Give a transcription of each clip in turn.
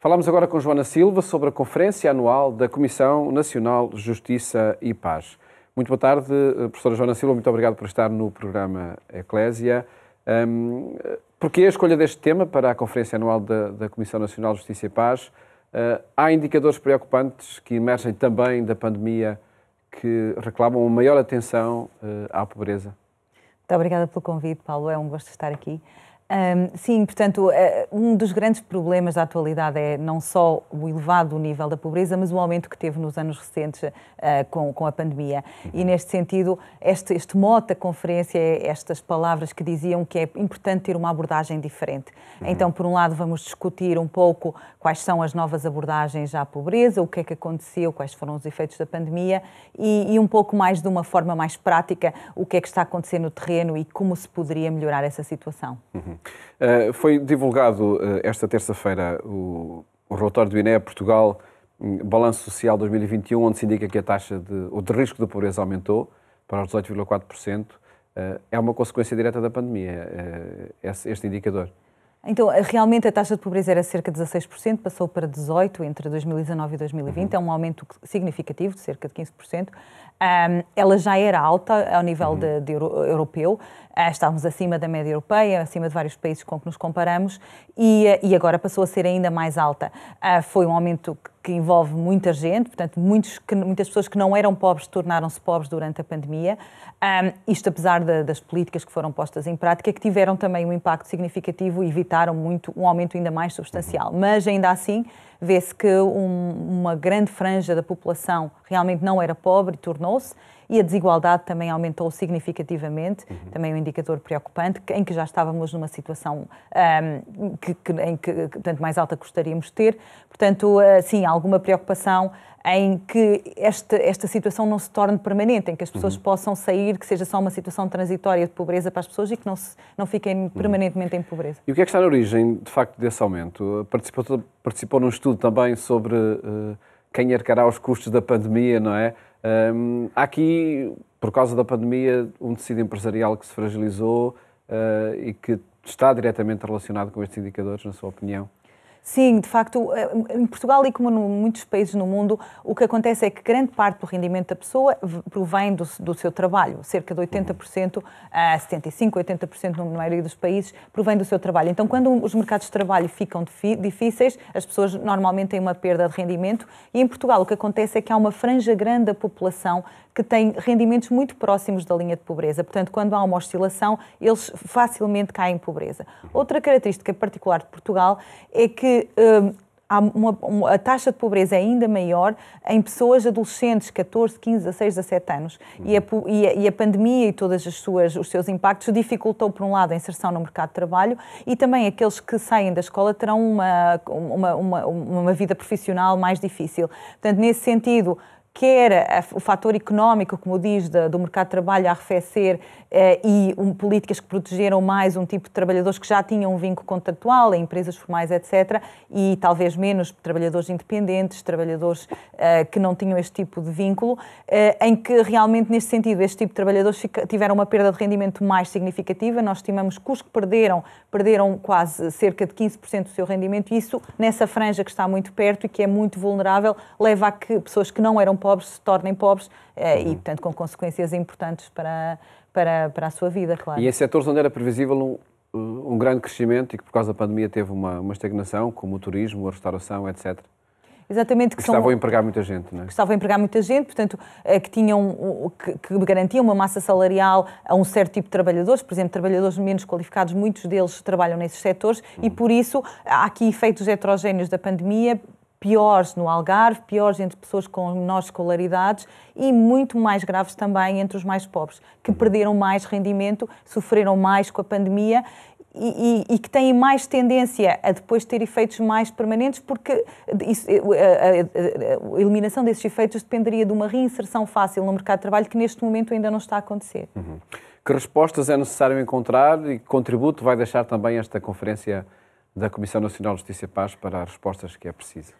Falamos agora com Joana Silva sobre a Conferência Anual da Comissão Nacional de Justiça e Paz. Muito boa tarde, professora Joana Silva, muito obrigado por estar no programa Eclésia. Porquê a escolha deste tema para a Conferência Anual da Comissão Nacional de Justiça e Paz? Há indicadores preocupantes que emergem também da pandemia que reclamam uma maior atenção à pobreza. Muito obrigada pelo convite, Paulo. É um gosto estar aqui. Sim, portanto, um dos grandes problemas da atualidade é não só o elevado nível da pobreza, mas o aumento que teve nos anos recentes com a pandemia. E, neste sentido, este mote da conferência é estas palavras que diziam que é importante ter uma abordagem diferente. Então, por um lado, vamos discutir um pouco quais são as novas abordagens à pobreza, o que é que aconteceu, quais foram os efeitos da pandemia e um pouco mais de uma forma mais prática, o que é que está acontecendo no terreno e como se poderia melhorar essa situação. Foi divulgado esta terça-feira o relatório do INE Portugal, Balanço Social 2021, onde se indica que a taxa de risco de pobreza aumentou para os 18,4%. É uma consequência direta da pandemia, este indicador. Então, realmente a taxa de pobreza era cerca de 16%, passou para 18% entre 2019 e 2020, é um aumento significativo de cerca de 15%. Ela já era alta ao nível europeu, estávamos acima da média europeia, acima de vários países com que nos comparamos e agora passou a ser ainda mais alta. Foi um aumento que envolve muita gente, portanto, muitas pessoas que não eram pobres tornaram-se pobres durante a pandemia, isto apesar das políticas que foram postas em prática, que tiveram também um impacto significativo e evitaram um aumento ainda mais substancial. Mas, ainda assim, vê-se que uma grande franja da população realmente não era pobre e tornou-se, e a desigualdade também aumentou significativamente, também um indicador preocupante, em que já estávamos numa situação em que tanto mais alta gostaríamos de ter. Portanto, sim, há alguma preocupação em que esta situação não se torne permanente, em que as pessoas possam sair, que seja só uma situação transitória de pobreza para as pessoas e que não fiquem permanentemente em pobreza. E o que é que está na origem, de facto, desse aumento? Participou num estudo também sobre quem arcará os custos da pandemia, não é? Há aqui, por causa da pandemia, um tecido empresarial que se fragilizou e que está diretamente relacionado com estes indicadores, na sua opinião? Sim, de facto, em Portugal e como em muitos países no mundo, o que acontece é que grande parte do rendimento da pessoa provém do seu trabalho. Cerca de 80%, 75%, 80% na maioria dos países, provém do seu trabalho. Então, quando os mercados de trabalho ficam difíceis, as pessoas normalmente têm uma perda de rendimento e em Portugal o que acontece é que há uma franja grande da população que tem rendimentos muito próximos da linha de pobreza. Portanto, quando há uma oscilação, eles facilmente caem em pobreza. Outra característica particular de Portugal é que a taxa de pobreza é ainda maior em pessoas adolescentes, 14, 15, 16, 17 anos. E a pandemia e todos os seus impactos dificultou, por um lado, a inserção no mercado de trabalho e também aqueles que saem da escola terão uma vida profissional mais difícil. Portanto, nesse sentido, quer o fator económico, como diz, do mercado de trabalho a arrefecer e políticas que protegeram mais um tipo de trabalhadores que já tinham um vínculo contratual, em empresas formais, etc., e talvez menos trabalhadores independentes, trabalhadores que não tinham este tipo de vínculo, em que realmente, neste sentido, este tipo de trabalhadores tiveram uma perda de rendimento mais significativa. Nós estimamos que os que perderam quase cerca de 15% do seu rendimento, e isso, nessa franja que está muito perto e que é muito vulnerável, leva a que pessoas que não eram pobres se tornem pobres e, portanto, com consequências importantes para a sua vida, claro. E em setores onde era previsível um grande crescimento e que por causa da pandemia teve uma estagnação, como o turismo, a restauração, etc. Exatamente. Que estavam a empregar muita gente, não é? Que estavam a empregar muita gente, portanto, que garantiam uma massa salarial a um certo tipo de trabalhadores, por exemplo, trabalhadores menos qualificados, muitos deles trabalham nesses setores e, por isso, há aqui efeitos heterogéneos da pandemia, piores no Algarve, piores entre pessoas com menores escolaridades e muito mais graves também entre os mais pobres, que perderam mais rendimento, sofreram mais com a pandemia e que têm mais tendência a depois ter efeitos mais permanentes, porque a eliminação desses efeitos dependeria de uma reinserção fácil no mercado de trabalho que neste momento ainda não está a acontecer. Que respostas é necessário encontrar e que contributo vai deixar também esta Conferência da Comissão Nacional de Justiça e Paz para as respostas que é preciso?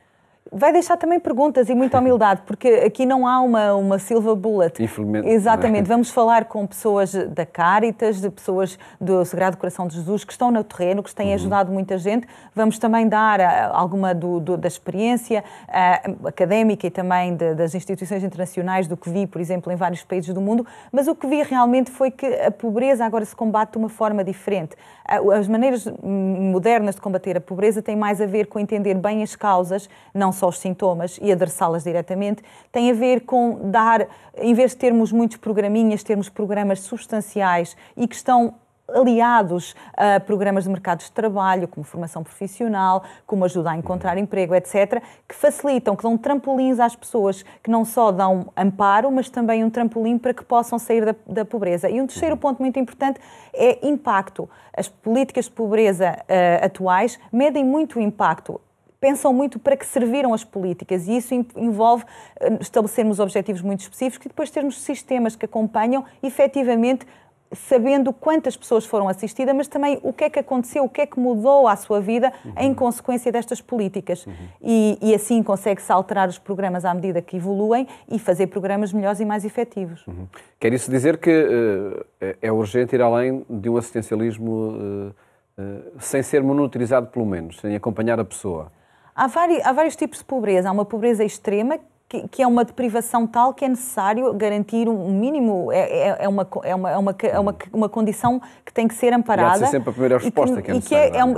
vai deixar também perguntas e muita humildade, porque aqui não há uma silver bullet. Infelizmente. Exatamente. Vamos falar com pessoas da Cáritas, de pessoas do Sagrado Coração de Jesus, que estão no terreno, que têm ajudado muita gente. Vamos também dar alguma da experiência académica e também das instituições internacionais, do que vi, por exemplo, em vários países do mundo. Mas o que vi realmente foi que a pobreza agora se combate de uma forma diferente. As maneiras modernas de combater a pobreza têm mais a ver com entender bem as causas, não só os sintomas, e adressá-las diretamente. Tem a ver com em vez de termos muitos programinhas, termos programas substanciais e que estão aliados a programas de mercados de trabalho, como formação profissional, como ajuda a encontrar emprego, etc., que facilitam, que dão trampolins às pessoas, que não só dão amparo, mas também um trampolim para que possam sair da pobreza. E um terceiro ponto muito importante é impacto. As políticas de pobreza atuais medem muito o impacto. Pensam muito para que serviram as políticas e isso envolve estabelecermos objetivos muito específicos e depois termos sistemas que acompanham efetivamente, sabendo quantas pessoas foram assistidas, mas também o que é que aconteceu, o que é que mudou à sua vida em consequência destas políticas. E assim consegue-se alterar os programas à medida que evoluem e fazer programas melhores e mais efetivos. Quer isso dizer que é urgente ir além de um assistencialismo sem ser monitorizado, pelo menos, sem acompanhar a pessoa? Há vários tipos de pobreza. Há uma pobreza extrema, que é uma deprivação tal que é necessário garantir um mínimo, é uma condição que tem que ser amparada. E há de ser sempre a primeira resposta que é necessária.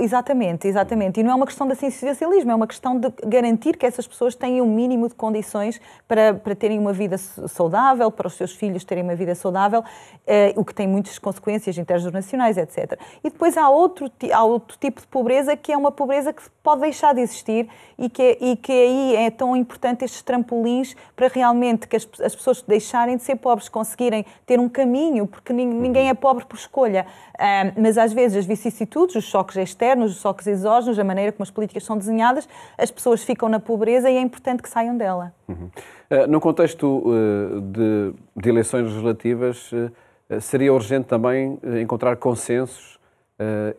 Exatamente. E não é uma questão de assistencialismo, é uma questão de garantir que essas pessoas têm um mínimo de condições para terem uma vida saudável, para os seus filhos terem uma vida saudável, o que tem muitas consequências intergeracionais, etc. E depois há outro tipo de pobreza, que é uma pobreza que pode deixar de existir e que aí é tão importante estes trampolins para realmente que as pessoas deixarem de ser pobres, conseguirem ter um caminho, porque ninguém é pobre por escolha. Mas às vezes as vicissitudes, os choques externos, os choques exógenos, a maneira como as políticas são desenhadas, as pessoas ficam na pobreza e é importante que saiam dela. No contexto de eleições legislativas, seria urgente também encontrar consensos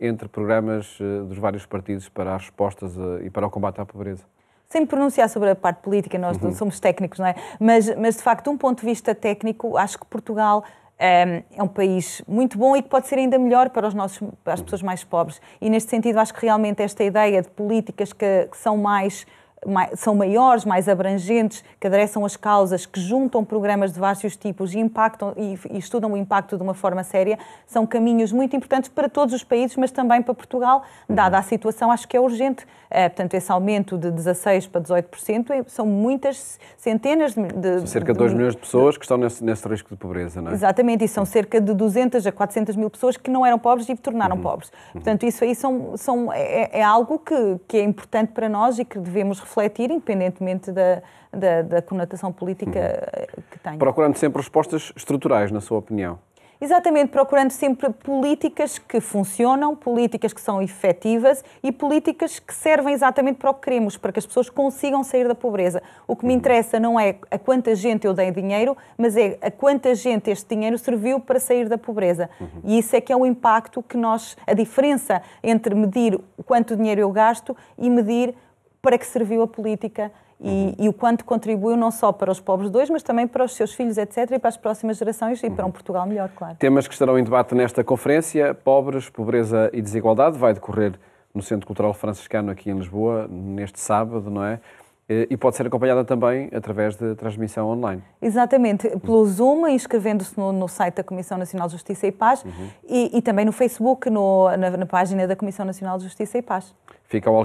entre programas dos vários partidos para as respostas e para o combate à pobreza? Sem me pronunciar sobre a parte política, nós não somos técnicos, não é? Mas, de facto, de um ponto de vista técnico, acho que Portugal é um país muito bom e que pode ser ainda melhor para as pessoas mais pobres. E, neste sentido, acho que realmente esta ideia de políticas que são maiores, mais abrangentes, que adereçam as causas, que juntam programas de vários tipos e impactam e estudam o impacto de uma forma séria, são caminhos muito importantes para todos os países, mas também para Portugal. Dada a situação, acho que é urgente. Portanto, esse aumento de 16% para 18% são muitas centenas de... Cerca de 2 milhões de pessoas que estão nesse risco de pobreza, não é? Exatamente, e são cerca de 200 a 400 mil pessoas que não eram pobres e se tornaram pobres. Portanto, isso aí é algo que é importante para nós e que devemos refletir, independentemente da conotação política que tem. Procurando sempre respostas estruturais, na sua opinião. Exatamente, procurando sempre políticas que funcionam, políticas que são efetivas e políticas que servem exatamente para o que queremos, para que as pessoas consigam sair da pobreza. O que me interessa não é a quanta gente eu dei dinheiro, mas é a quanta gente este dinheiro serviu para sair da pobreza. E isso é que é o impacto que a diferença entre medir o quanto dinheiro eu gasto e medir para que serviu a política e o quanto contribuiu não só para os pobres dois, mas também para os seus filhos, etc., e para as próximas gerações e para um Portugal melhor, claro. Temas que estarão em debate nesta conferência: pobres, pobreza e desigualdade. Vai decorrer no Centro Cultural Franciscano, aqui em Lisboa, neste sábado, não é? E pode ser acompanhada também através de transmissão online. Exatamente, pelo Zoom, inscrevendo-se no site da Comissão Nacional de Justiça e Paz e também no Facebook, na página da Comissão Nacional de Justiça e Paz. Ficam ao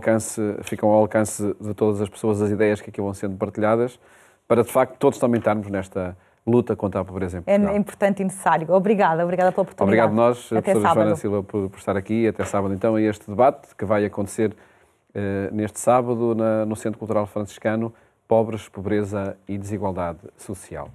alcance de todas as pessoas as ideias que aqui vão sendo partilhadas, para de facto todos também estarmos nesta luta contra a pobreza em Portugal. É importante e necessário. Obrigada pela oportunidade. Obrigado nós, a Até professora sábado. Joana Silva, por estar aqui. Até sábado, então, a este debate que vai acontecer neste sábado no Centro Cultural Franciscano: pobres, pobreza e desigualdade social.